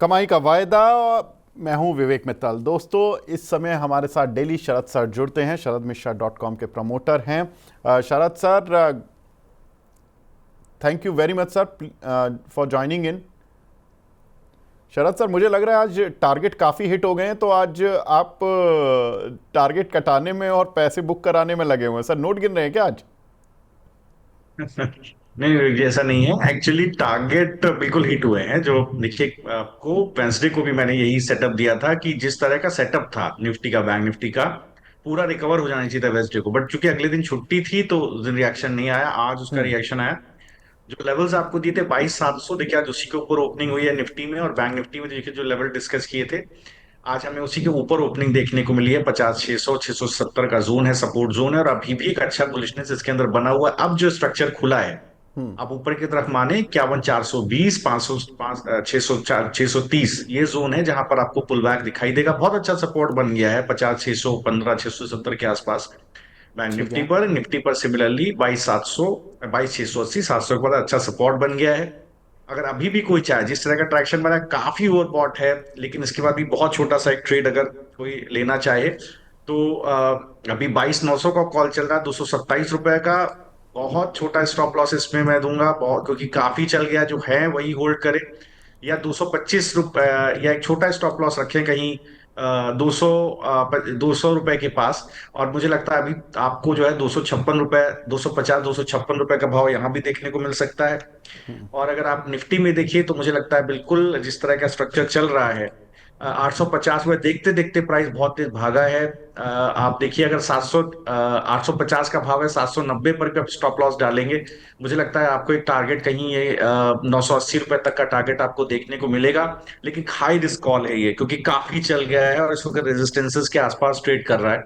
कमाई का वायदा। मैं हूं विवेक मित्तल। दोस्तों, इस समय हमारे साथ डेली शरद सर जुड़ते हैं। sharadmishra.com के प्रमोटर हैं। Sharad sir, thank you very much sir for joining in. Sharad sir, मुझे लग रहा है आज टारगेट काफ़ी हिट हो गए हैं, तो आज आप टारगेट कटाने में और पैसे बुक कराने में लगे हुए हैं। सर, नोट गिन रहे हैं क्या आज? नहीं, ये ऐसा नहीं है। एक्चुअली टारगेट बिल्कुल हिट हुए हैं। जो देखिए, आपको वेंसडे को भी मैंने यही सेटअप दिया था कि जिस तरह का सेटअप था निफ्टी का, बैंक निफ्टी का पूरा रिकवर हो जाना चाहिए था वेंसडे को, बट चूंकि अगले दिन छुट्टी थी तो रिएक्शन नहीं आया। आज उसका हम्म। रिएक्शन आया। जो लेवल्स आपको दिए थे 22,700, देखिए आज उसी के ऊपर ओपनिंग हुई है निफ्टी में, और बैंक निफ्टी में देखिए जो लेवल डिस्कस किए थे आज हमें उसी के ऊपर ओपनिंग देखने को मिली है। 50,600 670 का जोन है, सपोर्ट जोन है, और अभी भी एक अच्छा बुलिशनेस इसके अंदर बना हुआ है। अब जो स्ट्रक्चर खुला है, हम्म। आप ऊपर की तरफ माने 51,420 500 604 630, ये जोन है जहां पर आपको पुल बैक दिखाई देगा। बहुत अच्छा सपोर्ट बन गया है 50,615 670 के आसपास बैंक ठीक निफ्टी है। पर। निफ्टी पर सिमिलरली 22,700 22,680 700 के बाद अच्छा सपोर्ट बन गया है। अगर अभी भी कोई चाहे, जिस तरह का ट्रैक्शन बना है, काफी ओवरबॉट है, लेकिन इसके बाद भी बहुत छोटा सा एक ट्रेड अगर कोई लेना चाहे तो अभी 22,900 का कॉल चल रहा है, ₹227 का। बहुत छोटा स्टॉप लॉस इसमें मैं दूंगा, बहुत, क्योंकि काफी चल गया। जो है वही होल्ड करे, या ₹225, या एक छोटा स्टॉप लॉस रखें कहीं 200 रुपए के पास। और मुझे लगता है अभी आपको जो है ₹256, 250 ₹256 का भाव यहाँ भी देखने को मिल सकता है। और अगर आप निफ्टी में देखिए तो मुझे लगता है बिल्कुल जिस तरह का स्ट्रक्चर चल रहा है, 850 में देखते देखते प्राइस बहुत तेज भागा है। आप देखिए, अगर 850 का भाव है, 790 पर भी आप स्टॉप लॉस डालेंगे, मुझे लगता है आपको एक टारगेट कहीं ये ₹980 तक का टारगेट आपको देखने को मिलेगा। लेकिन हाई रिस्क कॉल है ये, क्योंकि काफी चल गया है और इस वक्त रेजिस्टेंसेस के आसपास ट्रेड कर रहा है।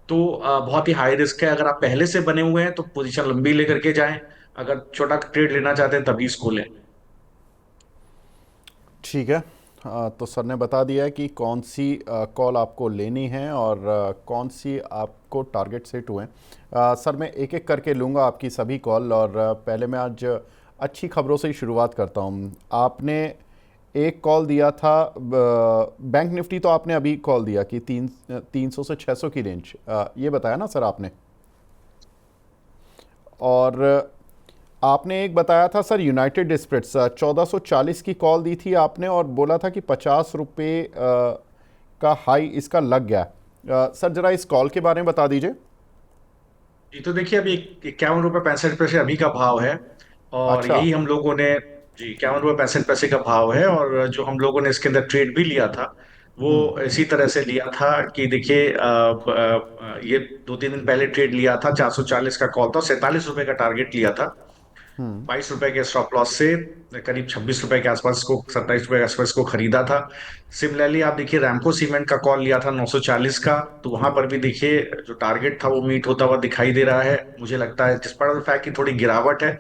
तो बहुत ही हाई रिस्क है। अगर आप पहले से बने हुए हैं तो पोजीशन लंबी लेकर के जाएं, अगर छोटा ट्रेड लेना चाहते हैं तभी इसको लें। ठीक है। तो सर ने बता दिया है कि कौन सी कॉल आपको लेनी है और कौन सी आपको टारगेट सेट हुए हैं। सर, मैं एक एक करके लूँगा आपकी सभी कॉल, और पहले मैं आज अच्छी खबरों से ही शुरुआत करता हूँ। आपने एक कॉल दिया था बैंक निफ्टी, तो आपने अभी कॉल दिया कि 300 से 600 की रेंज, ये बताया ना सर आपने। और आपने एक बताया था सर यूनाइटेड स्पिरिट्स, 1440 की कॉल दी थी आपने, और बोला था कि 50 रुपये का हाई इसका लग गया। सर, जरा इस कॉल के बारे में बता दीजिए। जी, तो देखिए अभी ₹51.65 अभी का भाव है। और अच्छा। यही हम लोगों ने, जी, ₹51.65 का भाव है। और जो हम लोगों ने इसके अंदर ट्रेड भी लिया था वो इसी तरह से लिया था कि देखिए, ये 2-3 दिन पहले ट्रेड लिया था, 440 का कॉल था, ₹47 का टारगेट लिया था। ₹22 के स्टॉप लॉस से करीब ₹26 के आसपास को, ₹27 के आसपास को खरीदा था। सिमिलरली आप देखिए, रैमको सीमेंट का कॉल लिया था 940 का, तो वहां पर भी देखिए जो टारगेट था वो मीट होता हुआ दिखाई दे रहा है। मुझे लगता है डिस्पाइट फैक्ट की थोड़ी गिरावट है,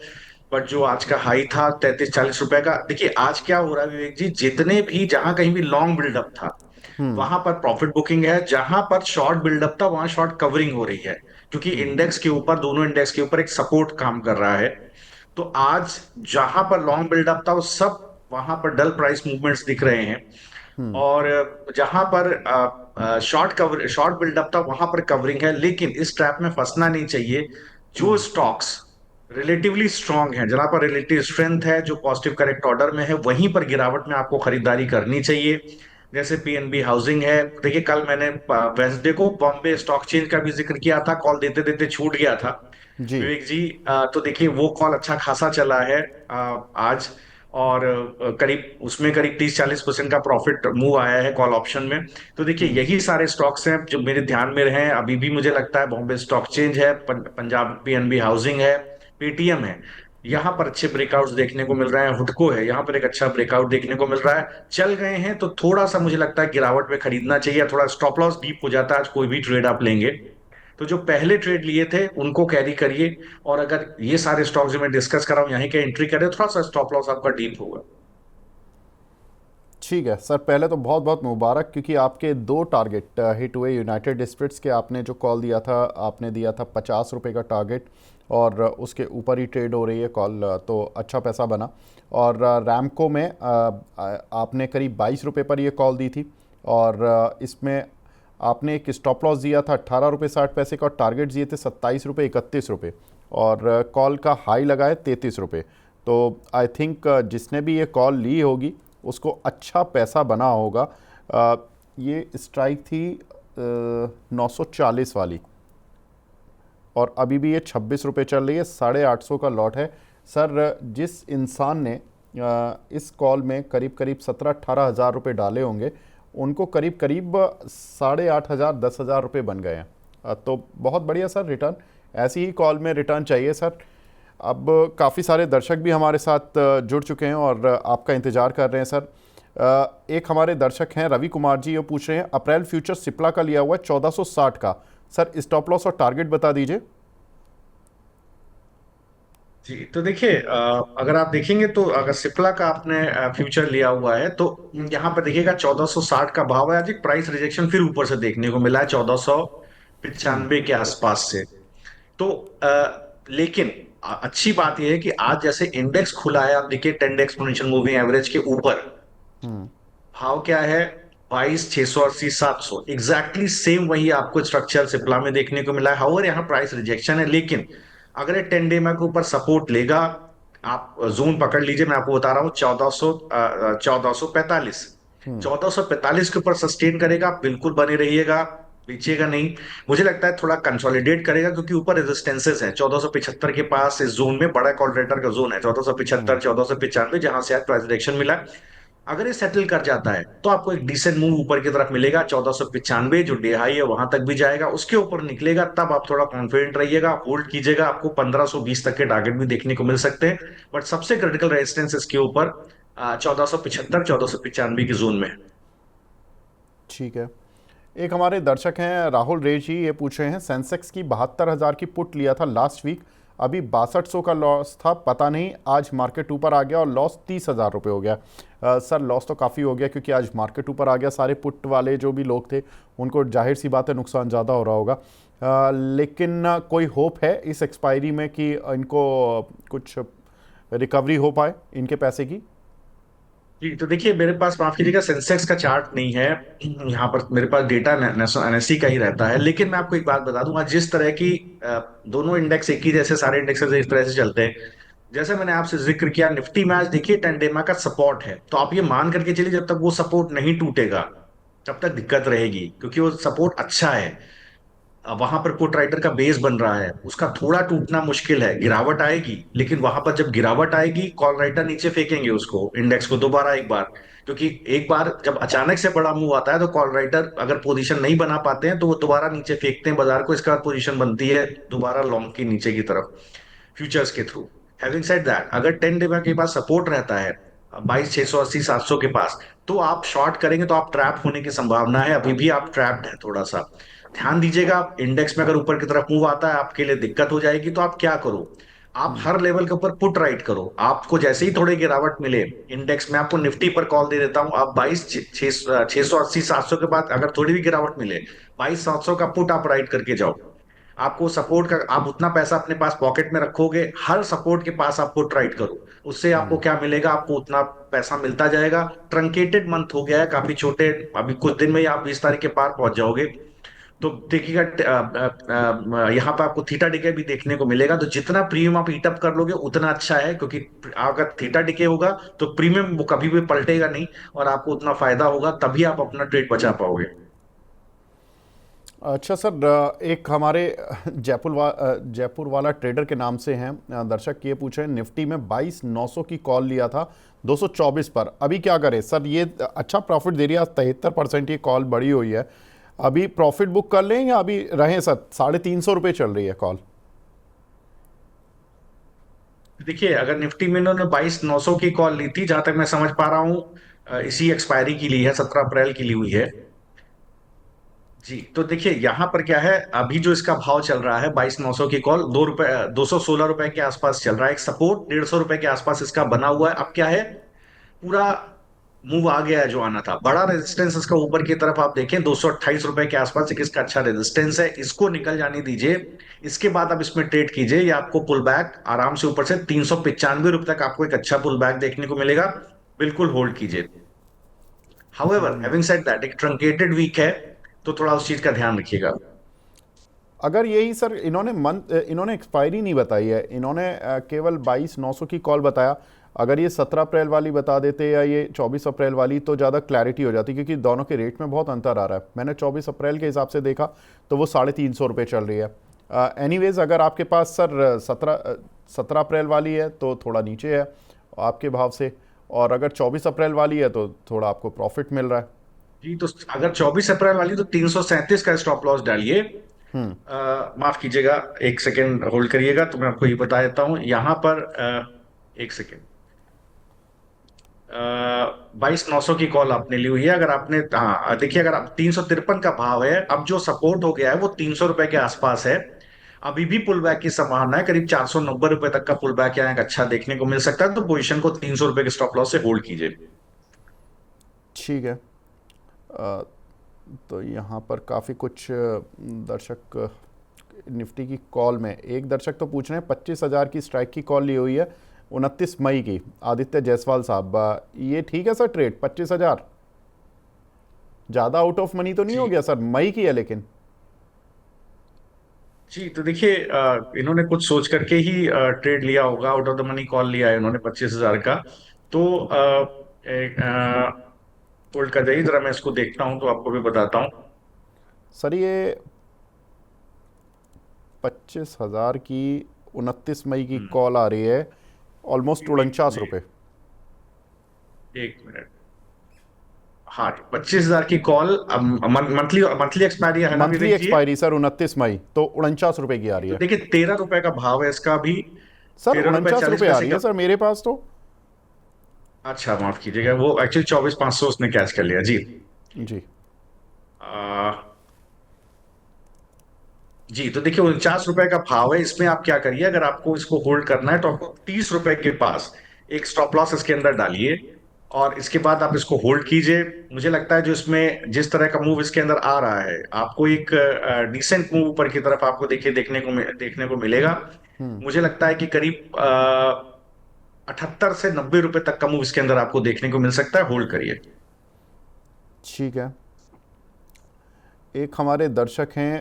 बट जो आज का हाई था 33-40 रुपए का, देखिए आज क्या हो रहा है विवेक जी, जितने भी जहां कहीं भी लॉन्ग बिल्डअप था वहां पर प्रॉफिट बुकिंग है, जहां पर शॉर्ट बिल्डअप था वहां शॉर्ट कवरिंग हो रही है, क्योंकि इंडेक्स के ऊपर, दोनों इंडेक्स के ऊपर एक सपोर्ट काम कर रहा है। तो आज जहां पर लॉन्ग बिल्डअप था वो सब, वहां पर डल प्राइस मूवमेंट्स दिख रहे हैं। और जहां पर शॉर्ट बिल्डअप था वहां पर कवरिंग है। लेकिन इस ट्रैप में फंसना नहीं चाहिए। जो स्टॉक्स रिलेटिवली स्ट्रांग है, जहां पर रिलेटिव स्ट्रेंथ है, जो पॉजिटिव करेक्ट ऑर्डर में है, वहीं पर गिरावट में आपको खरीदारी करनी चाहिए। जैसे पीएनबी हाउसिंग है। देखिए कल मैंने वेंसडे को बॉम्बे स्टॉक चेंज का भी जिक्र किया था, कॉल देते देते छूट गया था जी। विवेक जी। तो देखिए वो कॉल अच्छा खासा चला है आज। और करीब उसमें करीब 30-40% का प्रॉफिट मूव आया है कॉल ऑप्शन में। तो देखिए यही सारे स्टॉक्स हैं जो मेरे ध्यान में रहे अभी भी। मुझे लगता है बॉम्बे स्टॉक चेंज है, पंजाब पीएनबी हाउसिंग है, पेटीएम है, यहाँ पर अच्छे ब्रेकआउट्स देखने को मिल रहे हैं। हुडको है, यहाँ पर एक अच्छा ब्रेकआउट देखने को मिल रहा है। चल गए हैं तो थोड़ा सा मुझे लगता है गिरावट में खरीदना चाहिए। थोड़ा स्टॉप लॉस डीप हो जाता है आज कोई भी ट्रेड आप लेंगे तो। जो पहले ट्रेड लिए थे उनको कैरी करिए। और अगर ये सारे स्टॉक्स जो मैं डिस्कस कर रहा हूं यहीं के एंट्री करें, थोड़ा सा स्टॉप लॉस आपका डीप होगा। ठीक है सर, पहले तो बहुत बहुत मुबारक, क्योंकि आपके दो टारगेट हिट हुए यूनाइटेड स्पिरिट्स के। आपने जो कॉल दिया था, आपने दिया था 50 रुपये का टारगेट, और उसके ऊपर ही ट्रेड हो रही है कॉल, तो अच्छा पैसा बना। और रैमको में आपने करीब 22 रुपये पर ये कॉल दी थी, और इसमें आपने एक स्टॉप लॉस दिया था 18 रुपये 60 पैसे का, और टारगेट दिए थे 27 रुपये 31 रुपये, और कॉल का हाई लगाए 33 रुपये। तो आई थिंक जिसने भी ये कॉल ली होगी उसको अच्छा पैसा बना होगा। ये स्ट्राइक थी 940 वाली, और अभी भी ये 26 रुपये चल रही है, 850 का लॉट है। सर, जिस इंसान ने इस कॉल में करीब करीब 17-18 हज़ार रुपये डाले होंगे, उनको करीब करीब 8,500 10,000 रुपये बन गए हैं। तो बहुत बढ़िया सर, रिटर्न ऐसी ही कॉल में रिटर्न चाहिए सर। अब काफ़ी सारे दर्शक भी हमारे साथ जुड़ चुके हैं और आपका इंतज़ार कर रहे हैं सर। एक हमारे दर्शक हैं रवि कुमार जी, ये पूछ रहे हैं अप्रैल फ्यूचर सिप्ला का लिया हुआ है 1460 का, सर स्टॉप लॉस और टारगेट बता दीजिए। जी, तो देखिए, अगर आप देखेंगे तो अगर सिप्ला का आपने फ्यूचर लिया हुआ है तो यहाँ पर देखिएगा 1460 का भाव है। आज एक प्राइस रिजेक्शन फिर ऊपर से देखने को मिला है 1495 के आसपास से। तो लेकिन अच्छी बात यह है कि आज जैसे इंडेक्स खुला है, आप देखिए 10 एक्सपोनेंशियल मूविंग एवरेज के ऊपर भाव क्या है, 22,680, 700, एग्जैक्टली सेम वही आपको स्ट्रक्चर सिप्ला में देखने को मिला है। हाउएवर यहाँ प्राइस रिजेक्शन है, लेकिन अगर ये 10 डे में के ऊपर सपोर्ट लेगा, आप जोन पकड़ लीजिए, मैं आपको बता रहा हूँ 1445, 1445 के ऊपर सस्टेन करेगा, आप बिल्कुल बने रहिएगा, पीछेगा नहीं। मुझे लगता है थोड़ा कंसोलिडेट करेगा, क्योंकि ऊपर रेजिस्टेंसेस हैं 1475 के पास, इस जोन में बड़ा कॉलरेटर का जोन है 1475 1495, जहां से आज प्राइस रिजेक्शन मिला। अगर ये सेटल कर जाता है तो आपको एक डिसेंट मूव ऊपर की तरफ मिलेगा, 1495 जो डे हाई है वहां तक भी जाएगा, उसके ऊपर निकलेगा, तब आप थोड़ा कॉन्फिडेंट रहिएगा, होल्ड कीजिएगा, आपको 1520 तक के टारगेट भी देखने को मिल सकते हैं। बट सबसे क्रिटिकल रेजिस्टेंस इसके ऊपर 1475 1495 के जोन में है। ठीक है। एक हमारे दर्शक हैं राहुल रे जी, ये पूछ रहे हैं सेंसेक्स की 72,000 की पुट लिया था लास्ट वीक, अभी 6200 का लॉस था, पता नहीं आज मार्केट ऊपर आ गया और लॉस 30,000 रुपये हो गया। सर, लॉस तो काफ़ी हो गया, क्योंकि आज मार्केट ऊपर आ गया, सारे पुट वाले जो भी लोग थे उनको जाहिर सी बात है नुकसान ज़्यादा हो रहा होगा। लेकिन कोई होप है इस एक्सपायरी में कि इनको कुछ रिकवरी हो पाए इनके पैसे की? जी, तो देखिए, मेरे पास माफ कीजिएगा सेंसेक्स का चार्ट नहीं है यहाँ पर, मेरे पास डेटा एनएससी का ही रहता है। लेकिन मैं आपको एक बात बता दूंगा, जिस तरह की दोनों इंडेक्स एक ही जैसे, सारे इंडेक्सेस इस तरह से चलते हैं। जैसे मैंने आपसे जिक्र किया, निफ्टी में आज देखिए 10 डे का सपोर्ट है, तो आप ये मान करके चलिए जब तक वो सपोर्ट नहीं टूटेगा तब तक दिक्कत रहेगी, क्योंकि वो सपोर्ट अच्छा है। वहां पर पुट राइटर का बेस बन रहा है, उसका थोड़ा टूटना मुश्किल है, गिरावट आएगी, लेकिन वहां पर जब गिरावट आएगी कॉल राइटर नीचे फेंकेंगे उसको, इंडेक्स को दोबारा एक बार। क्योंकि एक बार जब अचानक से बड़ा मूव आता है तो कॉल राइटर अगर पोजीशन नहीं बना पाते हैं तो वो दोबारा नीचे फेंकते हैं बाजार को, इसके बाद पोजीशन बनती है दोबारा लॉन्ग की नीचे की तरफ फ्यूचर्स के थ्रू। हैविंग सेड दैट, अगर 10 डे के पास सपोर्ट रहता है 22,680 700 के पास, तो आप शॉर्ट करेंगे तो आप ट्रैप होने की संभावना है, अभी भी आप ट्रैप्ड है थोड़ा सा। ध्यान दीजिएगा, इंडेक्स में अगर ऊपर की तरफ मूव आता है आपके लिए दिक्कत हो जाएगी, तो आप क्या करो, आप हर लेवल के ऊपर पुट राइट करो। आपको जैसे ही थोड़ी गिरावट मिले इंडेक्स में, आपको निफ्टी पर कॉल दे देता हूं, आप 22,680 700 के बाद अगर थोड़ी भी गिरावट मिले, 22,700 का पुट आप राइट करके जाओ। आपको सपोर्ट का, आप उतना पैसा अपने पास पॉकेट में रखोगे, हर सपोर्ट के पास आप पुट राइट करो, उससे आपको क्या मिलेगा, आपको उतना पैसा मिलता जाएगा। ट्रंकेटेड मंथ हो गया है काफी छोटे, अभी कुछ दिन में ही आप 20 तारीख के पार पहुंच जाओगे। तो देखिएगा यहाँ पे आपको थीटा डिके भी देखने को मिलेगा, तो जितना प्रीमियम आप ईटअप कर लोगे उतना अच्छा है, क्योंकि अगर थीटा डिके होगा तो प्रीमियम वो कभी भी पलटेगा नहीं, और आपको उतना फायदा होगा, तभी आप अपना ट्रेड बचा पाओगे। अच्छा सर, एक हमारे जयपुर वाला ट्रेडर के नाम से हैं दर्शक, ये पूछ रहे हैं निफ्टी में 22,900 की कॉल लिया था 224 पर, अभी क्या करें सर? ये अच्छा प्रॉफिट दे रही है, 73% ये कॉल बढ़ी हुई है, अभी प्रॉफिट बुक कर लें या अभी रहें सर? 350 रुपये चल रही है कॉल। देखिए, अगर निफ्टी में इन्होंने 22,900 की कॉल ली थी, जहां तक मैं समझ पा रहा हूँ इसी एक्सपायरी की ली है, 17 अप्रैल की ली हुई है। जी, तो देखिए यहाँ पर क्या है, अभी जो इसका भाव चल रहा है 22,900 की कॉल, 216 रुपए के आसपास चल रहा है, एक सपोर्ट 150 रुपए के आसपास इसका बना हुआ है। अब क्या है, पूरा मूव आ गया है जो आना था। बड़ा रेजिस्टेंस इसका ऊपर की तरफ आप देखें 228 रुपए के आसपास एक इसका अच्छा रेजिस्टेंस है, इसको निकल जाने दीजिए। इसके बाद आप इसमें ट्रेड कीजिए, ये आपको पुल बैक आराम से ऊपर से 395 रुपए तक आपको एक अच्छा पुल बैक देखने को मिलेगा। बिल्कुल होल्ड कीजिए। हाउएवर हैविंग सेड दैट एक ट्रंकेटेड वीक है, तो थोड़ा उस चीज का ध्यान रखिएगा। अगर यही सर इन्होंने एक्सपायरी नहीं बताई है, इन्होंने केवल 22,900 की कॉल बताया। अगर ये 17 अप्रैल वाली बता देते या ये 24 अप्रैल वाली तो ज़्यादा क्लैरिटी हो जाती, क्योंकि दोनों के रेट में बहुत अंतर आ रहा है। मैंने 24 अप्रैल के हिसाब से देखा तो वो 350 रुपये चल रही है। एनीवेज अगर आपके पास सर 17 अप्रैल वाली है तो थोड़ा नीचे है आपके भाव से, और अगर 24 अप्रैल वाली है तो थोड़ा आपको प्रॉफिट मिल रहा है। जी, तो अगर 24 अप्रैल वाली तो 337 का स्टॉप लॉस डालिए। माफ कीजिएगा, एक सेकेंड होल्ड करिएगा तो मैं आपको ये बता देता हूं यहां पर। एक सेकेंड। 22,900 की कॉल आपने ली हुई है। अगर आपने, हाँ देखिए, अगर आप 353 का भाव है, अब जो सपोर्ट हो गया है वो 300 रुपए के आसपास है। अभी भी पुल बैक की संभावना है, करीब 490 रुपए तक का पुल बैक यहाँ एक अच्छा देखने को मिल सकता है, तो पोजीशन को 300 रुपए के स्टॉप लॉस से होल्ड कीजिए। ठीक है। तो यहाँ पर काफ़ी कुछ दर्शक निफ्टी की कॉल में, एक दर्शक तो पूछ रहे हैं 25,000 की स्ट्राइक की कॉल ली हुई है 29 मई की, आदित्य जायसवाल साहब। ये ठीक है सर ट्रेड 25,000? ज़्यादा आउट ऑफ मनी तो नहीं हो जी गया सर? मई की है लेकिन। जी, तो देखिए, इन्होंने कुछ सोच करके ही ट्रेड लिया होगा, out of the money call लिया है इन्होंने 25,000 का। तो होल्ड कर जाइए जरा, मैं इसको देखता हूँ तो आपको भी बताता हूँ। सर ये 25,000 की 29 मई की हम्म, कॉल आ रही है, ऑलमोस्ट एक 49 रुपये। एक मिनट। हाँ, 25,000 की कॉल मंथली मंथली एक्सपायरी है ना मंथली विवेक जी? एक्सपायरी सर 29 मई, तो 49 रुपये की आ रही तो है। देखिए 13 रुपए का भाव है इसका भी। सर 13 रुपए 49 रुपये आ 40 पैसे रही का। है सर मेरे पास तो। अच्छा, माफ कीजिएगा, वो एक्चुअली 24,500 उसने कैच कर लिया जी। जी। आ, जी, तो देखिए 49 रुपए का भाव है, इसमें आप क्या करिए, अगर आपको इसको होल्ड करना है तो आपको 30 रुपए के पास एक स्टॉप लॉस इसके अंदर डालिए, और इसके बाद आप इसको होल्ड कीजिए। मुझे लगता है जो इसमें जिस तरह का मूव इसके अंदर आ रहा है, आपको एक डिसेंट मूव ऊपर की तरफ आपको देखिए देखने को मिलेगा। मुझे लगता है कि करीब 78 से 90 रुपए तक का मूव इसके अंदर आपको देखने को मिल सकता है। होल्ड करिए। ठीक है। एक हमारे दर्शक हैं,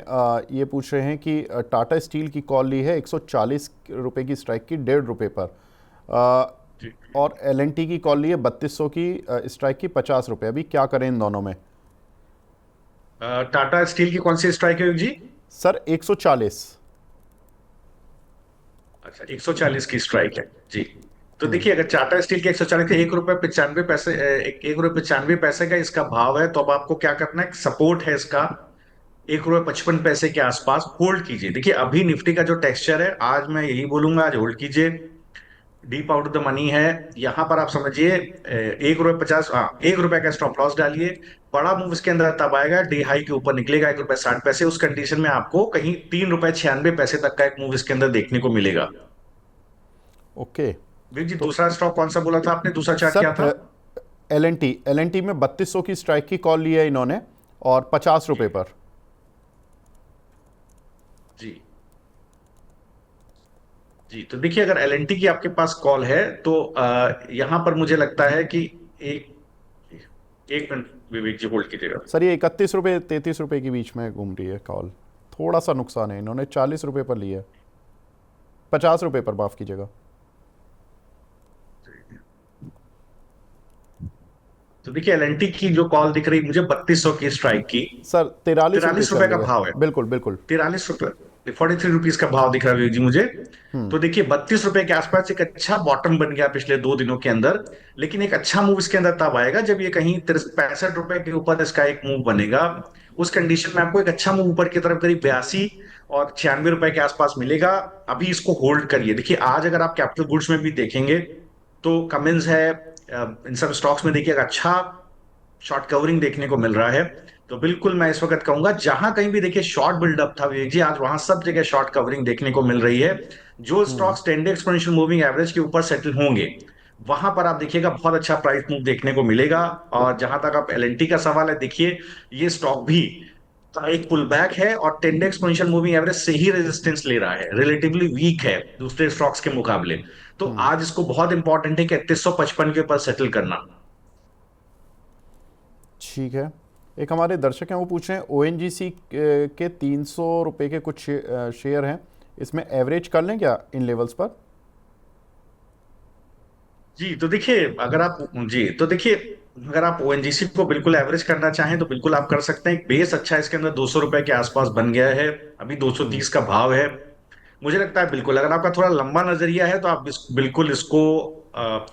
ये पूछ रहे हैं कि टाटा स्टील की कॉल ली है 140 रुपए की स्ट्राइक की, 1.5 रुपये पर। जी, और एलएनटी की कॉल ली है 3200 की स्ट्राइक की, 50 रुपये। अभी क्या करें इन दोनों में? टाटा स्टील की कौन सी स्ट्राइक है जी? सर 140। अच्छा, 140 की स्ट्राइक है जी। तो देखिए, अगर टाटा स्टील के 140 के 1 रुपए 95 पैसे, 1 रुपए 95 पैसे का इसका भाव है, तो अब आपको क्या करना है, सपोर्ट है इसका 1 रुपए 55 पैसे के आसपास, होल्ड कीजिए। देखिए अभी निफ्टी का जो टेक्सचर है, आज मैं यही बोलूंगा, आज होल्ड कीजिए। Deep out of the money है, यहां पर आप समझिए 1 रुपए 50, हाँ 1 रुपए का स्टॉप लॉस डालिए। बड़ा मूव इसके अंदर तब आएगा, डे हाई के ऊपर निकलेगा 1 रुपए 60 पैसे, उस कंडीशन में आपको कहीं 3 रुपए 96 पैसे तक का एक मूव इसके अंदर देखने को मिलेगा। ओके। वीर जी, तो दूसरा स्टॉक कौन सा बोला था आपने, दूसरा चार्ट क्या था? सर एलएनटी में 3200 की स्ट्राइक की कॉल ली है इन्होंने, और 50 रुपये जी पर। जी जी, तो देखिए अगर एलएनटी की आपके पास कॉल है तो यहां पर मुझे लगता है कि एक एक मिनट विवेक जी, होल्ड कीजिएगा। सर ये 31 रुपये 33 रुपये के बीच में घूम रही है कॉल। थोड़ा सा नुकसान है, इन्होंने 40 रुपये पर लिया है, 50 रुपये पर, माफ़ कीजिएगा। तो देखिए एलएनटी की जो कॉल दिख रही मुझे 3200 की स्ट्राइक की, सर 43 रुपये 43 रुपए चल का रही है। भाव है। बिल्कुल बिल्कुल। 43 रुपए, 43 रुपीज का भाव दिख रहा है विवेक जी मुझे। तो देखिए 32 रुपए के आसपास एक अच्छा बॉटम बन गया पिछले 2 दिनों के अंदर, लेकिन एक अच्छा मूव इसके अंदर तब आएगा जब ये कहीं 65 रुपए के ऊपर इसका एक मूव बनेगा। उस कंडीशन में आपको एक अच्छा मूव ऊपर की तरफ करीब 82 और 96 रुपए के आसपास मिलेगा। अभी इसको होल्ड करिए। देखिए आज अगर आप कैपिटल गुड्स में भी देखेंगे तो कमिंस है, इन सब स्टॉक्स में देखिए एक अच्छा शॉर्ट कवरिंग देखने को मिल रहा है। तो बिल्कुल मैं इस वक्त कहूंगा, जहां कहीं भी देखिए शॉर्ट बिल्डअप था विवेक जी, आज वहां सब जगह शॉर्ट कवरिंग देखने को मिल रही है। जो stocks 10 day exponential moving average के ऊपर सेटल होंगे वहां पर आप देखिएगा बहुत अच्छा प्राइस मूव देखने को मिलेगा। और जहां तक आप एलएनटी का सवाल है, देखिए ये स्टॉक भी का एक पुल बैक है और 10 डे एक्सपोनेंशियल मूविंग एवरेज से ही रेजिस्टेंस ले रहा है, रिलेटिवली वीक है दूसरे स्टॉक्स के मुकाबले। तो हम्म। आज इसको बहुत इंपॉर्टेंट है कि 3155 के ऊपर सेटल करना। ठीक है। एक हमारे दर्शक हैं, वो पूछ रहे हैं ओएनजीसी के 300 रुपये के कुछ शेयर हैं, इसमें एवरेज कर लें क्या इन लेवल्स पर? जी तो देखिए अगर आप जी तो देखिए अगर आप ओएनजीसी को बिल्कुल एवरेज करना चाहें तो बिल्कुल आप कर सकते हैं। एक बेस अच्छा है, इसके अंदर 200 रुपए के आसपास बन गया है, अभी 230 का भाव है। मुझे लगता है बिल्कुल अगर आपका थोड़ा लंबा नजरिया है तो आप बिल्कुल इसको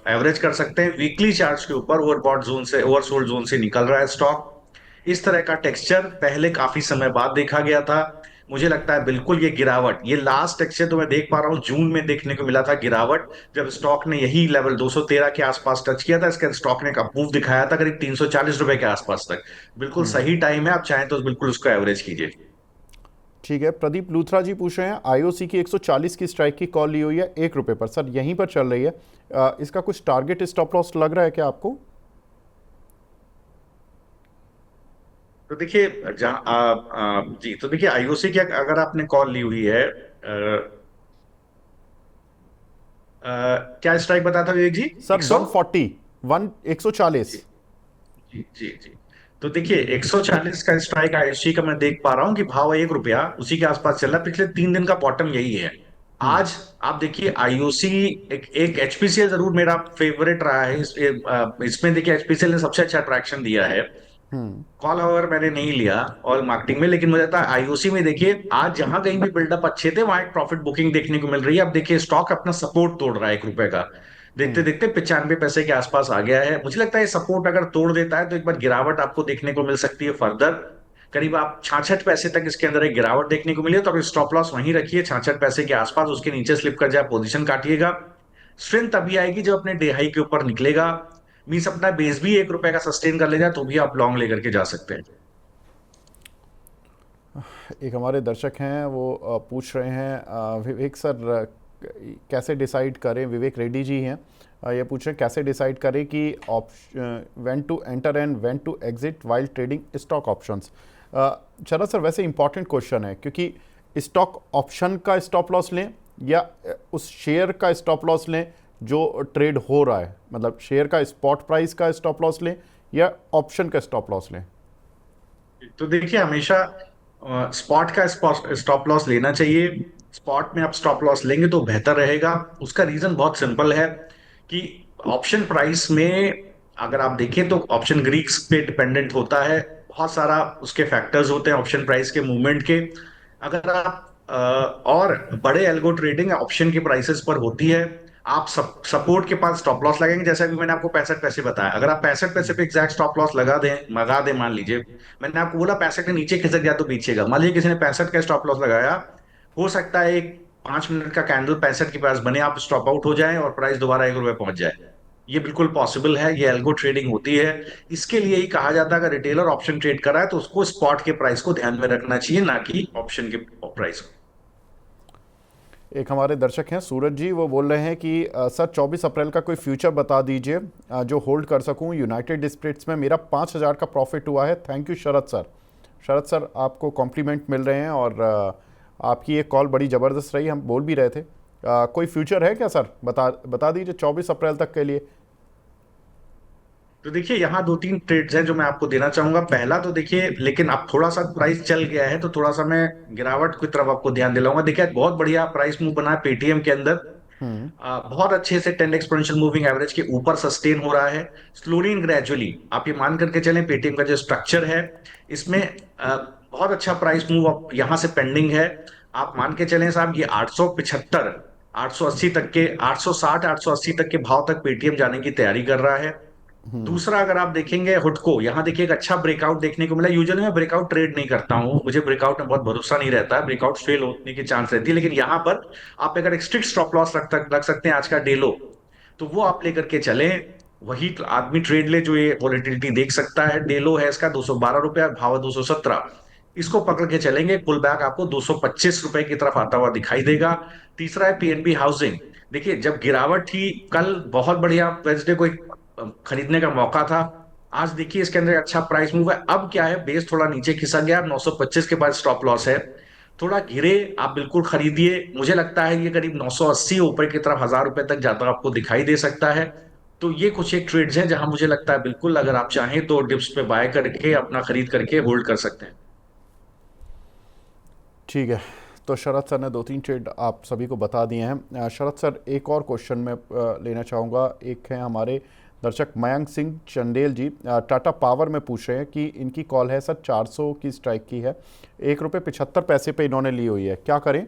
एवरेज कर सकते हैं। वीकली चार्ट के ऊपर ओवरबॉट जोन से, ओवरसोल्ड जोन से निकल रहा है स्टॉक। इस तरह का टेक्सचर पहले काफी समय बाद देखा गया था। मुझे लगता है बिल्कुल ये गिरावट, ये लास्ट टेक्सचर तो मैं देख पा रहा हूँ जून में देखने को मिला था गिरावट, जब स्टॉक ने यही लेवल 213 के आसपास टच किया था। इसके स्टॉक ने एक अप मूव दिखाया था करीब 340 रुपए के आसपास तक। बिल्कुल सही टाइम है, आप चाहें तो बिल्कुल उसको एवरेज कीजिए। ठीक है। प्रदीप लूथरा जी पूछ रहे हैं आईओसी की 140 की स्ट्राइक की कॉल ली हुई है 1 रुपये पर, सर यहीं पर चल रही है, इसका कुछ टारगेट स्टॉप लॉस लग रहा है क्या आपको? तो देखिए जी तो देखिए आईओसी की अगर आपने कॉल ली हुई है, क्या स्ट्राइक बताया था विवेक जी? सर 100। 140, 140। जी जी जी जी। तो देखिए 140 का स्ट्राइक आईओसी का मैं देख पा रहा हूँ कि भाव है 1 रुपया, उसी के आसपास चल रहा है। पिछले 3 दिन का बॉटम यही है। आज आप देखिए आईओसी, एक एचपीसीएल जरूर मेरा फेवरेट रहा है इसमें देखिए एचपीसीएल ने सबसे अच्छा अट्रैक्शन दिया है। कॉल ओवर मैंने नहीं लिया ऑल मार्केटिंग में, लेकिन मुझे लगता है आईओसी में देखिए आज जहां कहीं भी बिल्डअप अच्छे थे वहां एक प्रॉफिट बुकिंग देखने को मिल रही है। अब देखिए स्टॉक अपना सपोर्ट तोड़ रहा है 1 रुपए का, देखते देखते 95 पैसे के आसपास आ गया है। मुझे लगता है ये सपोर्ट अगर तोड़ देता है तो एक बार गिरावट आपको देखने को मिल सकती है फर्दर। करीब आप 66 पैसे तक इसके अंदर एक गिरावट देखने को मिली है, तो अगर स्टॉप लॉस वहीं रखिए 66 पैसे के आसपास, उसके नीचे स्लिप कर जाए पोजीशन काटिएगा। स्ट्रेंथ अभी आएगी जब अपने डे हाई के ऊपर निकलेगा। मीन्स अपना बेस भी 1 रुपए का सस्टेन कर ले जाए तो भी आप लॉन्ग लेकर के जा सकते हैं। एक हमारे दर्शक हैं, वो पूछ रहे हैं विवेक सर, कैसे डिसाइड करें, विवेक रेड्डी जी हैं, ये पूछ रहे हैं कैसे डिसाइड करें कि when to enter and when to exit while trading stock options. Sharad sir, वैसे इंपॉर्टेंट क्वेश्चन है, क्योंकि स्टॉक ऑप्शन का स्टॉप लॉस लें या उस शेयर का स्टॉप लॉस लें जो ट्रेड हो रहा है, मतलब शेयर का स्पॉट प्राइस का स्टॉप लॉस लें या ऑप्शन का स्टॉप लॉस लें? तो देखिए हमेशा स्पॉट का स्टॉप लॉस लेना चाहिए। स्पॉट में आप स्टॉप लॉस लेंगे तो बेहतर रहेगा। उसका रीजन बहुत सिंपल है कि ऑप्शन प्राइस में अगर आप देखें तो ऑप्शन ग्रीक्स पे डिपेंडेंट होता है। बहुत सारा उसके फैक्टर्स होते हैं ऑप्शन प्राइस के मूवमेंट के। अगर आप और बड़े एल्गो ट्रेडिंग ऑप्शन के प्राइसेस पर होती है। आप सपोर्ट के पास स्टॉप लॉस लगेंगे, जैसा कि मैंने आपको 65 पैसे बताया। अगर आप 65 पैसे पे एग्जैक्ट स्टॉप लॉस लगा दें मान लीजिए, मैंने आपको बोला 65 के नीचे खिसक गया तो पीछेगा। मान लीजिए किसी ने 65 का स्टॉप लॉस लगाया, हो सकता है एक 5 मिनट का कैंडल 65 के पास बने, आप स्टॉप आउट हो जाएं और प्राइस दोबारा 1 रुपए पहुंच जाए। ये बिल्कुल पॉसिबल है, ये एल्गो ट्रेडिंग होती है। इसके लिए ही कहा जाता है अगर रिटेलर ऑप्शन ट्रेड कर रहा है तो उसको स्पॉट के प्राइस को ध्यान में रखना चाहिए, ना कि ऑप्शन के प्राइस को। एक हमारे दर्शक हैं सूरज जी, वो बोल रहे हैं कि सर 24 अप्रैल का कोई फ्यूचर बता दीजिए जो होल्ड कर सकूं। यूनाइटेड स्पिरिट्स में मेरा 5,000 का प्रॉफिट हुआ है, thank you Sharad sir. Sharad sir, आपको कॉम्प्लीमेंट मिल रहे हैं और आपकी ये कॉल बड़ी ज़बरदस्त रही, हम बोल भी रहे थे। कोई फ्यूचर है क्या सर? बता दीजिए 24 अप्रैल तक के लिए। तो देखिए यहाँ 2-3 ट्रेड्स हैं जो मैं आपको देना चाहूंगा। पहला तो देखिए, लेकिन अब थोड़ा सा प्राइस चल गया है तो थोड़ा सा मैं गिरावट की तरफ आपको ध्यान दिलाऊंगा। देखिए आज बहुत बढ़िया प्राइस मूव बना है पेटीएम के अंदर। बहुत अच्छे से 10 एक्सपोनेंशियल मूविंग एवरेज के ऊपर सस्टेन हो रहा है। स्लोली एंड ग्रेजुअली आप ये मान करके चलें, पेटीएम का जो स्ट्रक्चर है इसमें बहुत अच्छा प्राइस मूव अब यहाँ से पेंडिंग है। आप मान के चलें साहब, ये 875, 880 तक के, 860, 880 तक के भाव तक पेटीएम जाने की तैयारी कर रहा है। दूसरा अगर आप देखेंगे हुडको, यहाँ देखिए एक अच्छा ब्रेकआउट देखने को मिला। यूजुअली मैं ब्रेकआउट ट्रेड नहीं करता हूँ, मुझे ब्रेकआउट में बहुत भरोसा नहीं रहता है, ब्रेकआउट फेल होने की चांस रहती है। लेकिन यहाँ पर आप अगर एक स्ट्रिक्ट स्टॉप लॉस रख सकते हैं आज का डेलो, तो वो आप लेकर के चलें। वही तो आदमी ट्रेड ले जो ये वॉलेटिलिटी देख सकता है। डेलो है इसका 212 रुपया, भाव 217। इसको पकड़ के चलेंगे, पुल बैक आपको 225 रुपए की तरफ आता हुआ दिखाई देगा। तीसरा है पीएनबी हाउसिंग। देखिए जब गिरावट थी कल, बहुत बढ़िया वेंसडे को एक खरीदने का मौका था। आज देखिए इसके अंदर अच्छा प्राइस मूव है। अब क्या है, बेस थोड़ा नीचे खिसक गया, 925 के बाद स्टॉप लॉस है। थोड़ा गिरे, आप बिल्कुल खरीदिए। मुझे लगता है ये करीब 980 ऊपर की तरफ 1000 रुपए तक जाता आपको दिखाई दे सकता है। तो ये कुछ एक ट्रेड्स हैं जहां मुझे लगता है बिल्कुल अगर आप चाहें तो डिप्स पे बाय करके अपना खरीद करके होल्ड कर सकते हैं। ठीक है, तो शरद सर ने दो तीन ट्रेड आप सभी को बता दिए हैं। शरद सर, एक और क्वेश्चन मैं लेना चाहूँगा। एक है हमारे दर्शक मयंक सिंह चंदेल जी, टाटा पावर में पूछ रहे हैं कि इनकी कॉल है सर 400 की स्ट्राइक की है, 1 रुपये 75 पैसे पे इन्होंने ली हुई है, क्या करें?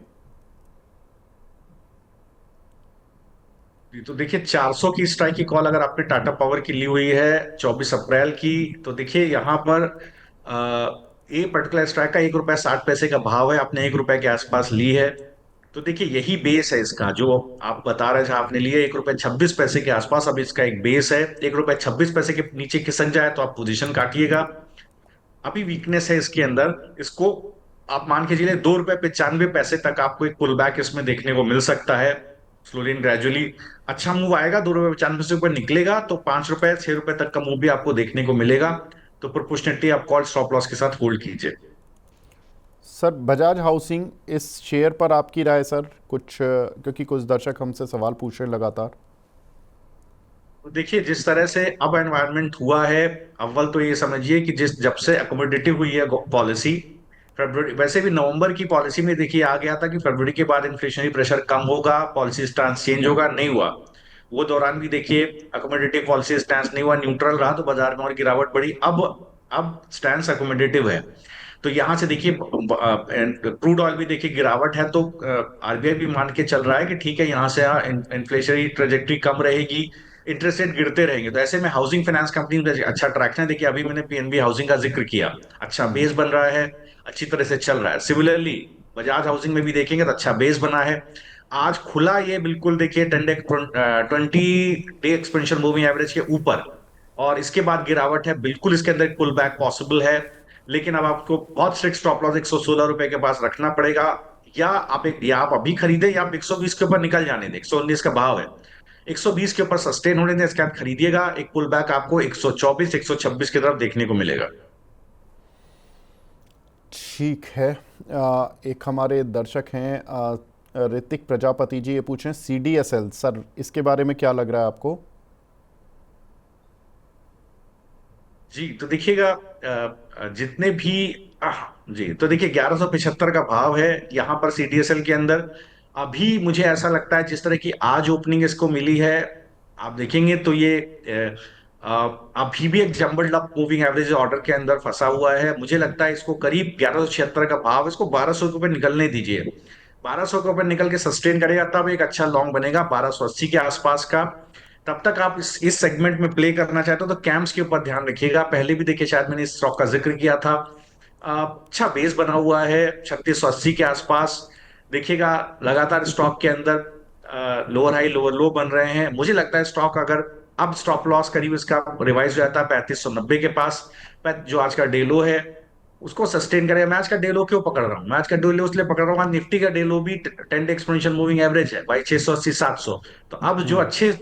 तो देखिए 400 की स्ट्राइक की कॉल अगर आपने टाटा पावर की ली हुई है 24 अप्रैल की, तो देखिए यहाँ पर ये पर्टिकुलर स्ट्राइक का 1 रुपया 60 पैसे का भाव है, आपने 1 रुपए के आसपास ली है। तो देखिए यही बेस है इसका, जो आप बता रहे थे आपने लिए 1 रुपया 26 पैसे के आसपास, अब इसका एक बेस है। 1 रुपया 26 पैसे के नीचे खिसक जाए तो आप पोजीशन काटिएगा। अभी वीकनेस है इसके अंदर, इसको आप मान के चलिए 2 रुपये 95 पैसे तक आपको एक पुल बैक इसमें देखने को मिल सकता है। स्लोली एंड ग्रेजुअली अच्छा मूव आएगा, 2 रुपये 95 से ऊपर निकलेगा तो 5 रुपए 6 रुपए तक का मूव भी आपको देखने को मिलेगा। तो प्रोपोर्शनेटली आप कॉल स्टॉप लॉस के साथ होल्ड कीजिए। सर बजाज हाउसिंग, इस शेयर पर आपकी राय सर? कुछ क्योंकि कुछ दर्शक हमसे सवाल पूछ रहे हैं लगातार। तो देखिए जिस तरह से अब एनवायरनमेंट हुआ है, अव्वल तो ये समझिए कि जिस जब से अकोमोडेटिव हुई है पॉलिसी, फरवरी वैसे भी नवंबर की पॉलिसी में देखिए आ गया था कि फरवरी के बाद इन्फ्लेशनरी प्रेशर कम होगा, पॉलिसी स्टांस चेंज होगा, नहीं हुआ। वो दौरान भी देखिए अकोमोडेटिव पॉलिसी स्टांस नहीं हुआ, न्यूट्रल रहा, तो बाजार में और गिरावट बढ़ी। अब स्टैंस अकोमोडेटिव है। तो यहां से देखिए क्रूड ऑयल भी देखिए गिरावट है, तो आरबीआई भी मान के चल रहा है कि ठीक है यहाँ से इन्फ्लेशनरी ट्रेजेक्टरी कम रहेगी, इंटरेस्ट रेट गिरते रहेंगे। तो ऐसे में हाउसिंग फाइनेंस कंपनी में अच्छा ट्रैक्शन है। देखिए अभी मैंने पीएनबी हाउसिंग का जिक्र किया, अच्छा बेस बन रहा है, अच्छी तरह से चल रहा है। सिमिलरली बजाज हाउसिंग में भी देखेंगे तो अच्छा बेस बना है। आज खुला ये बिल्कुल देखिए 20 डे एक्सपेंशन मूविंग एवरेज के ऊपर, और इसके बाद गिरावट है, बिल्कुल इसके अंदर पुल बैक पॉसिबल है। लेकिन अब आपको बहुत स्ट्रिक्ट स्टॉप लॉस 116 रुपए के पास रखना पड़ेगा। या आप अभी खरीदे या आप 120 के ऊपर निकल जाने दें, 119 का भाव है, 120 के ऊपर सस्टेन होने दें, इसके बाद खरीदिएगा। एक पुल बैक आपको 124 126 की तरफ देखने को मिलेगा। ठीक है। एक हमारे दर्शक हैं ऋतिक प्रजापति जी, ये पूछ रहे हैं CDSL सर, इसके बारे में क्या लग रहा है आपको? जी तो देखिएगा जितने भी जी तो देखिए 1175 का भाव है यहाँ पर सीडीएसएल के अंदर। अभी मुझे ऐसा लगता है जिस तरह की आज ओपनिंग इसको मिली है, आप देखेंगे तो ये अभी भी एक jumbled up moving average order के अंदर फंसा हुआ है। मुझे लगता है इसको करीब 1176 का भाव, इसको 1200 के ऊपर निकलने दीजिए। 1200 के ऊपर निकल के सस्टेन करेगा तब एक अच्छा लॉन्ग बनेगा 1280 के आसपास का। तब तक आप इस सेगमेंट में प्ले करना चाहते हो तो कैम्स के ऊपर ध्यान रखिएगा। पहले भी देखिए शायद मैंने इस स्टॉक का जिक्र किया था। अच्छा बेस बना हुआ है 3680 के आसपास। देखिएगा लगातार स्टॉक के अंदर लोअर हाई लोअर लो बन रहे हैं। मुझे लगता है स्टॉक अगर अब स्टॉप लॉस करीब इसका रिवाइज हो जाता है 3590 के पास, जो आज का डे लो है उसको सस्टेन करेगा। मैं आज का डे लो क्यों पकड़ रहा हूँ, मैं आज का डे लो इसलिए पकड़ रहा हूँ, आज निफ्टी का डे लो भी 10 एक्सपोनेंशियल मूविंग एवरेज है भाई, 680 700। तो अब जो अच्छे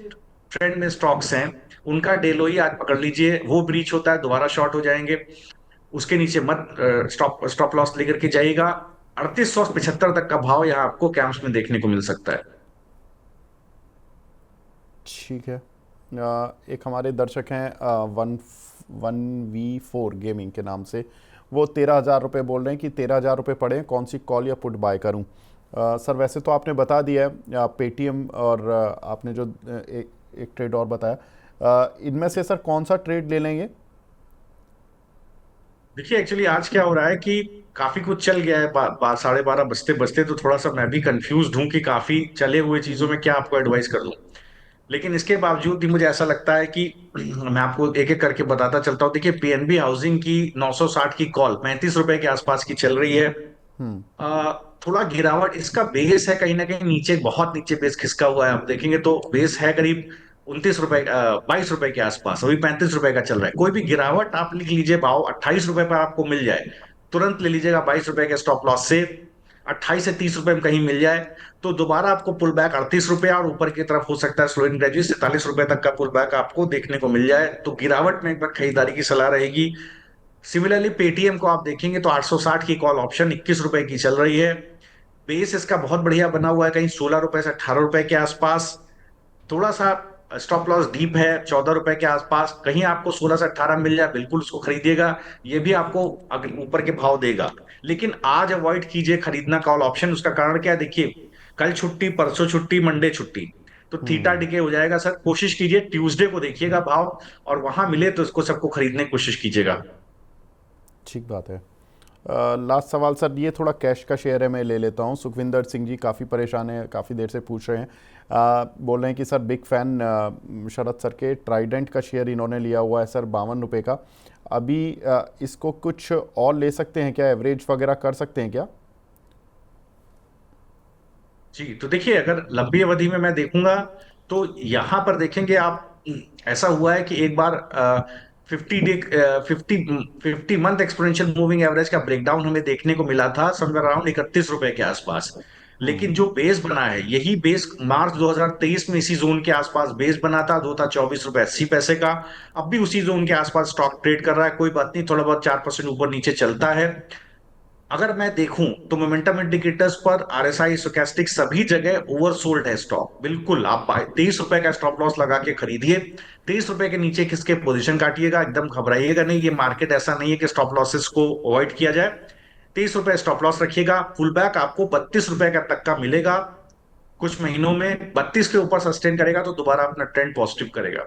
ट्रेंड में स्टॉक्स हैं उनका डे लो ही आज पकड़ लीजिए, वो ब्रीच होता है दोबारा शॉर्ट हो जाएंगे। उसके नीचे मत स्टॉप स्टॉप लॉस लेकर के जाइएगा। 3875 तक का भाव यहाँ आपको कैंप्स में देखने को मिल सकता है। ठीक है। एक हमारे दर्शक हैं 1V4 गेमिंग के नाम से, वो 13,000 रुपये बोल रहे हैं कि 13,000 रुपये पड़े, कौन सी कॉल या पुट बाय करूं? सर वैसे तो आपने बता दिया है पेटीएम, और आपने जो एक ट्रेड और बताया, इनमें से सर कौन सा ट्रेड ले लेंगे? देखिए एक्चुअली आज क्या हो रहा है कि काफी कुछ चल गया है, 12:30 बजते बजते, तो थोड़ा सा मैं भी कंफ्यूज हूं कि काफी चले हुए चीजों में क्या आपको एडवाइस कर दूं। लेकिन इसके बावजूद भी मुझे ऐसा लगता है कि मैं आपको एक एक करके बताता चलता हूँ। देखिए पीएनबी हाउसिंग की 960 की कॉल 35 रुपए के आसपास की चल रही है। आ, थोड़ा गिरावट, इसका बेस है कहीं ना कहीं नीचे, बहुत नीचे बेस खिसका हुआ है। आप देखेंगे तो बेस है करीब 29 रुपए 22 रुपए के आसपास, अभी 35 रुपए का चल रहा है। कोई भी गिरावट आप लिख लीजिए भाव 28 रुपए पर आपको मिल जाए तुरंत ले लीजिएगा 22 रुपए के स्टॉप लॉस से। 28 से 30 रुपए में कहीं मिल जाए तो दोबारा आपको पुल बैक 38 रुपया और ऊपर की तरफ हो सकता है स्लो एंड ग्रेजुअली 43 रुपए तक का पुल बैक आपको देखने को मिल जाए, तो गिरावट में एक बार खरीदारी की सलाह रहेगी। सिमिलरली पेटीएम को आप देखेंगे तो 860 की कॉल ऑप्शन 21 रुपए की चल रही है। बेस इसका बहुत बढ़िया बना हुआ है, कहीं 16 रुपए से 18 रुपए के आसपास। थोड़ा सा स्टॉप लॉस डीप है 14 रुपए के आसपास, कहीं आपको 16 से 18 मिल जाए बिल्कुल उसको खरीदिएगा। ये भी आपको अगर ऊपर के भाव देगा। लेकिन आज अवॉइड कीजिए खरीदना कॉल ऑप्शन। उसका कारण क्या है देखिए, कल छुट्टी, परसों छुट्टी, मंडे छुट्टी, तो थीटा डिके हो जाएगा सर। कोशिश कीजिए ट्यूसडे को देखिएगा भाव, और वहां मिले तो इसको सबको खरीदने की कोशिश कीजिएगा। ठीक बात है। लास्ट सवाल सर, ये थोड़ा कैश का शेयर है, मैं ले लेता हूँ। सुखविंदर सिंह जी काफ़ी परेशान है, काफ़ी देर से पूछ रहे हैं। बोल रहे हैं कि सर बिग फैन शरद सर के, ट्राइडेंट का शेयर इन्होंने लिया हुआ है सर 52 रुपये का। अभी इसको कुछ और ले सकते हैं क्या, एवरेज वगैरह कर सकते हैं क्या? जी तो देखिए, अगर लंबी अवधि में मैं देखूंगा तो यहां पर देखेंगे आप, ऐसा हुआ है कि एक बार 50 day 50 month exponential moving average का ब्रेकडाउन हमें देखने को मिला था समवेयर अराउंड 31 रुपए के आसपास। लेकिन जो बेस बना है, यही बेस मार्च 2023 में इसी जोन के आसपास बेस बना था, दो था 24 रुपए 80 पैसे का। अब भी उसी जोन के आसपास स्टॉक ट्रेड कर रहा है, कोई बात नहीं, थोड़ा बहुत 4% ऊपर नीचे चलता है। अगर मैं देखूं तो मोमेंटम इंडिकेटर्स पर आरएसआई स्टोचैस्टिक सभी जगह ओवरसोल्ड है स्टॉक। बिल्कुल आप 23 रुपए का स्टॉप लॉस लगा के खरीदिए। 23 रुपए के नीचे किसके पोजीशन काटिएगा, एकदम घबराइएगा नहीं। ये मार्केट ऐसा नहीं है कि स्टॉप लॉसेस को अवॉइड किया जाए। 23 रुपए स्टॉप लॉस रखिएगा। फुल बैक आपको 32 रुपए का तक का मिलेगा। कुछ महीनों में 32 के ऊपर सस्टेन करेगा तो दोबारा अपना ट्रेंड पॉजिटिव करेगा।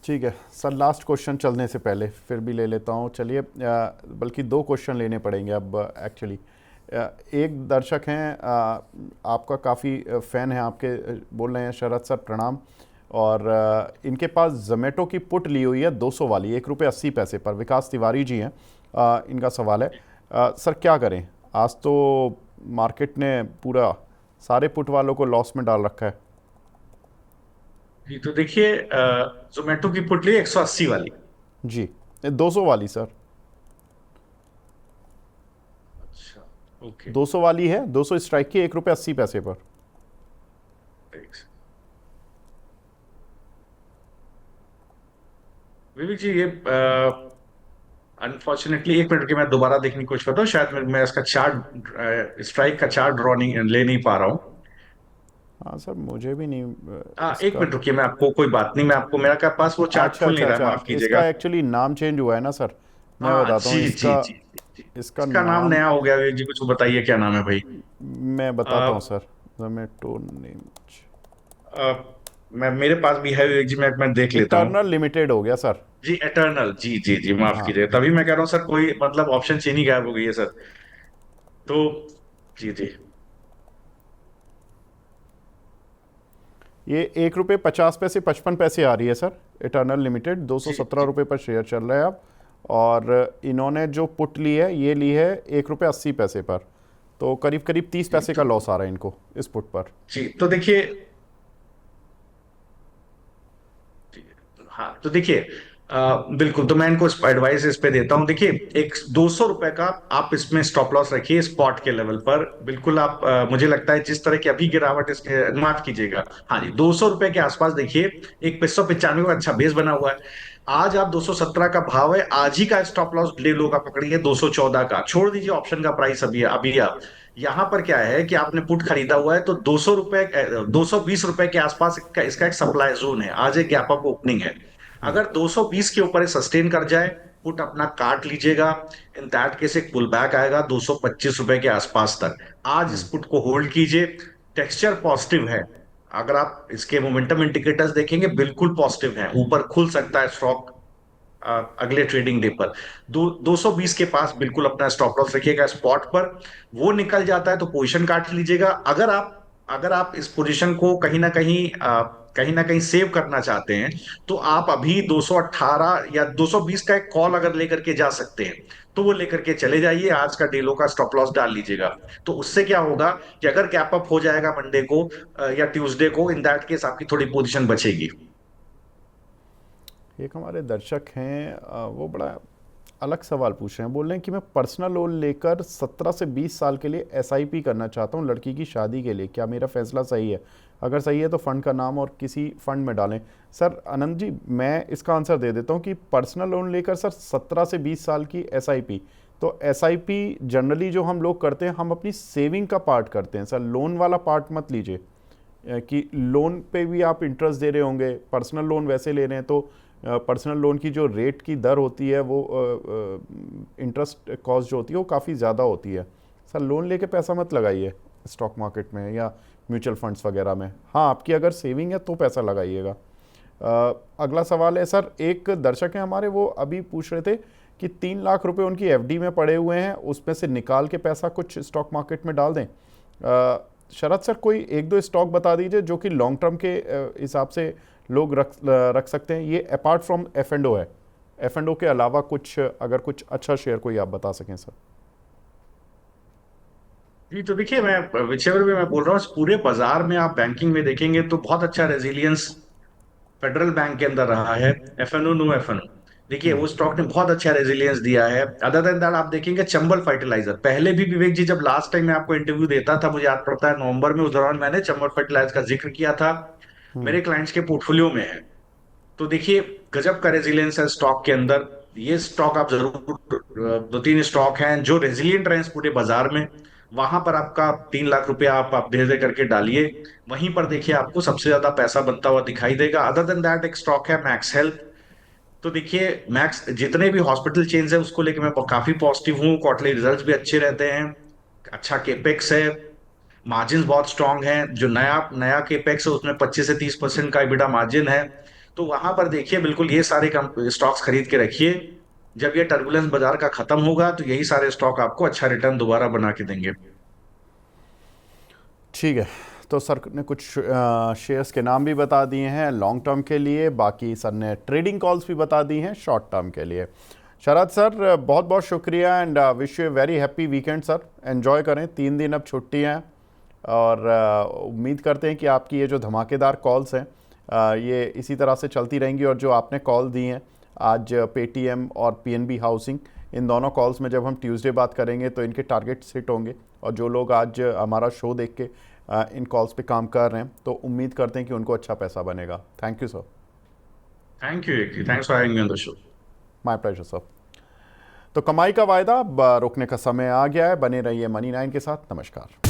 ठीक है सर, लास्ट क्वेश्चन चलने से पहले फिर भी ले लेता हूँ, चलिए। बल्कि दो क्वेश्चन लेने पड़ेंगे अब एक्चुअली। एक दर्शक हैं, आपका काफ़ी फ़ैन है आपके, बोल रहे हैं शरद सर प्रणाम। और इनके पास जोमेटो की पुट ली हुई है 200 वाली, 1 रुपये 80 पैसे पर। विकास तिवारी जी हैं, इनका सवाल है सर क्या करें, आज तो मार्केट ने पूरा सारे पुट वालों को लॉस में डाल रखा है। जी तो देखिए, जोमेटो की पुटली 180 वाली। जी 200 वाली सर, अच्छा, ओके। 200 वाली है, 200 स्ट्राइक की, 1 रुपये 80 पैसे पर। विवेक जी, ये अनफॉर्चुनेटली, एक मिनट की मैं दोबारा देखने की कोशिश करता हूँ, शायद मैं इसका चार्ट, स्ट्राइक का चार्ट ड्रॉ नहीं ले नहीं पा रहा हूँ। हाँ सर, मुझे भी नहीं हाँ, एक इसका। मिनट रुकिए, मैं आपको, कोई बात नहीं, मैं आपको, मेरा क्या पास वो चार्ट अच्छा खुल नहीं अच्छा रहा है, अच्छा, माफ कीजिएगा। इसका एक्चुअली नाम चेंज हुआ है ना सर, मैं हाँ बताता हूँ जी जी इसका। जी जी जी। इसका इसका नाम नाम नया हो गया विवेक जी, कुछ बताइए क्या नाम है भाई। मैं बताता हूँ आ, सर, जोमेटो नेम मैं, मेरे पास भी है विवेक जी, मैं देख लेता हूँ। इटर्नल लिमिटेड हो गया सर। जी एटर्नल, जी जी जी, माफ हाँ, कीजिए, तभी मैं कह रहा हूँ सर, कोई मतलब ऑप्शन चेन ही गायब हो गई है सर। तो जी जी ये 1 रुपये 50 पैसे 55 पैसे आ रही है सर, इटर्नल लिमिटेड, दो सौ जी सत्रह जी। रुपये पर शेयर चल रहा है अब। और इन्होंने जो पुट ली है, ये ली है 1 रुपये 80 पैसे पर। तो करीब करीब 30 पैसे का लॉस आ रहा है इनको इस पुट पर। जी तो देखिए, हाँ तो देखिए, बिल्कुल, तो मैं इनको एडवाइस इस पे देता हूँ। देखिए, एक 200 रुपए का आप इसमें स्टॉप लॉस रखिए स्पॉट के लेवल पर। बिल्कुल आप, मुझे लगता है जिस तरह की अभी गिरावट इसके, माफ कीजिएगा, हाँ जी, 200 रुपए के आसपास देखिए। एक 595 का अच्छा बेस बना हुआ है। आज आप 217 का भाव है, आज ही का स्टॉप लॉस ले लो का पकड़िए 214 का, छोड़ दीजिए ऑप्शन का प्राइस अभी अभी आप। यहां पर क्या है कि आपने पुट खरीदा हुआ है तो 200 रुपए, 220 रुपए के आसपास इसका एक सप्लाई जोन है, आज एक गैप अप ओपनिंग है। अगर 220 के ऊपर सस्टेन कर जाए, पुट अपना काट लीजिएगा। इन दैट केस एक पुल बैक आएगा 225 रुपए के आसपास तक। आज इस पुट को होल्ड कीजिए। टेक्सचर पॉजिटिव है। अगर आप इसके मोमेंटम इंडिकेटर्स देखेंगे बिल्कुल पॉजिटिव है, ऊपर खुल सकता है स्टॉक अगले ट्रेडिंग डे पर। 220 के पास बिल्कुल अपना स्टॉप लॉस रखिएगा स्पॉट पर। वो निकल जाता है तो पोजीशन काट लीजिएगा। अगर आप इस पोजीशन को कहीं ना कहीं सेव करना चाहते हैं, तो आप अभी 218 या 220 का एक कॉल अगर लेकर के जा सकते हैं, तो वो लेकर के चले जाइए। आज का डेलो का स्टॉप लॉस डाल लीजिएगा। तो उससे क्या होगा कि अगर गैप अप हो जाएगा मंडे को या ट्यूसडे को, इन दैट केस आपकी थोड़ी पोजीशन बचेगी। एक हमारे दर्शक हैं, वो बड़ा अलग सवाल पूछ रहे हैं, बोल रहे हैं कि मैं पर्सनल लोन लेकर 17 से 20 साल के लिए एसआईपी करना चाहता हूं लड़की की शादी के लिए, क्या मेरा फैसला सही है? अगर सही है तो फंड का नाम और किसी फंड में डालें। सर आनंद जी, मैं इसका आंसर दे देता हूं कि पर्सनल लोन लेकर सर 17 से 20 साल की एसआईपी, तो एसआईपी जनरली जो हम लोग करते हैं, हम अपनी सेविंग का पार्ट करते हैं सर, लोन वाला पार्ट मत लीजिए कि लोन पे भी आप इंटरेस्ट दे रहे होंगे, पर्सनल लोन वैसे ले रहे हैं तो पर्सनल लोन की जो रेट की दर होती है वो इंटरेस्ट कॉस्ट जो होती है वो काफ़ी ज़्यादा होती है। सर लोन लेके पैसा मत लगाइए स्टॉक मार्केट में या म्यूचुअल फंड्स वगैरह में। हाँ, आपकी अगर सेविंग है तो पैसा लगाइएगा। अगला सवाल है सर, एक दर्शक है हमारे, वो अभी पूछ रहे थे कि 3 लाख रुपए उनकी एफडी में पड़े हुए हैं, उसमें से निकाल के पैसा कुछ स्टॉक मार्केट में डाल दें। शरद सर, कोई एक दो स्टॉक बता दीजिए जो कि लॉन्ग टर्म के हिसाब से लोग रख सकते हैं। ये अपार्ट फ्रॉम एफ एंड ओ है, एफ एंड ओ के अलावा कुछ अगर कुछ अच्छा शेयर कोई आप बता सकें सर। जी तो देखिए, मैं विचेवर भी मैं बोल रहा हूँ, पूरे बाजार में आप बैंकिंग में देखेंगे तो बहुत अच्छा रेजिलियंस फेडरल बैंक के अंदर रहा है। एफएनओ नो एफएनओ, देखिए वो स्टॉक ने बहुत अच्छा रेजिलियंस दिया है। अदर देन दैट आप देखेंगे चंबल फर्टिलाइजर, पहले भी विवेक जी जब लास्ट टाइम मैं आपको इंटरव्यू देता था, मुझे याद पड़ता है नवंबर में, उस दौरान मैंने चंबल फर्टिलाइजर का जिक्र किया था, मेरे क्लाइंट्स के पोर्टफोलियो में है। तो देखिए गजब का रेजिलियंस है स्टॉक के अंदर। ये स्टॉक आप जरूर, दो तीन स्टॉक हैं जो रेजिलियंट रहे इस पूरे बाजार में, वहां पर आपका 3 लाख रुपया आप धीरे धीरे करके डालिए, वहीं पर देखिए आपको सबसे ज्यादा पैसा बनता हुआ दिखाई देगा। अदर देन दैट एक स्टॉक है मैक्स हेल्थ। तो देखिए मैक्स, जितने भी हॉस्पिटल चेन्स है उसको लेके मैं काफी पॉजिटिव हूँ, क्वार्टरली रिजल्ट्स भी अच्छे रहते हैं, अच्छा केपेक्स है, मार्जिन बहुत स्ट्रांग हैं, जो नया नया केपेक्स है उसमें 25 से 30% का EBITDA मार्जिन है। तो वहां पर देखिए बिल्कुल ये सारे स्टॉक्स खरीद के रखिए, जब ये टर्बुलेंस बाजार का खत्म होगा तो यही सारे स्टॉक आपको अच्छा रिटर्न दोबारा बना के देंगे। ठीक है, तो सर ने कुछ शेयर्स के नाम भी बता दिए हैं लॉन्ग टर्म के लिए, बाकी सर ने ट्रेडिंग कॉल्स भी बता दी हैं शॉर्ट टर्म के लिए। शरद सर बहुत बहुत शुक्रिया and wish you very happy weekend sir, enjoy करें, 3 दिन अब छुट्टी हैं और उम्मीद करते हैं कि आपकी ये जो धमाकेदार कॉल्स हैं ये इसी तरह से चलती रहेंगी, और जो आपने कॉल दी हैं आज पेटीएम और पीएनबी हाउसिंग, इन दोनों कॉल्स में जब हम ट्यूसडे बात करेंगे तो इनके टारगेट्स हिट होंगे, और जो लोग आज हमारा शो देख के इन कॉल्स पे काम कर रहे हैं तो उम्मीद करते हैं कि उनको अच्छा पैसा बनेगा। Thank you sir. Thank you, thanks for having me on the show. My pleasure sir. तो कमाई का वायदा अब रोकने का समय आ गया है, बने रहिए मनी 9 के साथ। नमस्कार।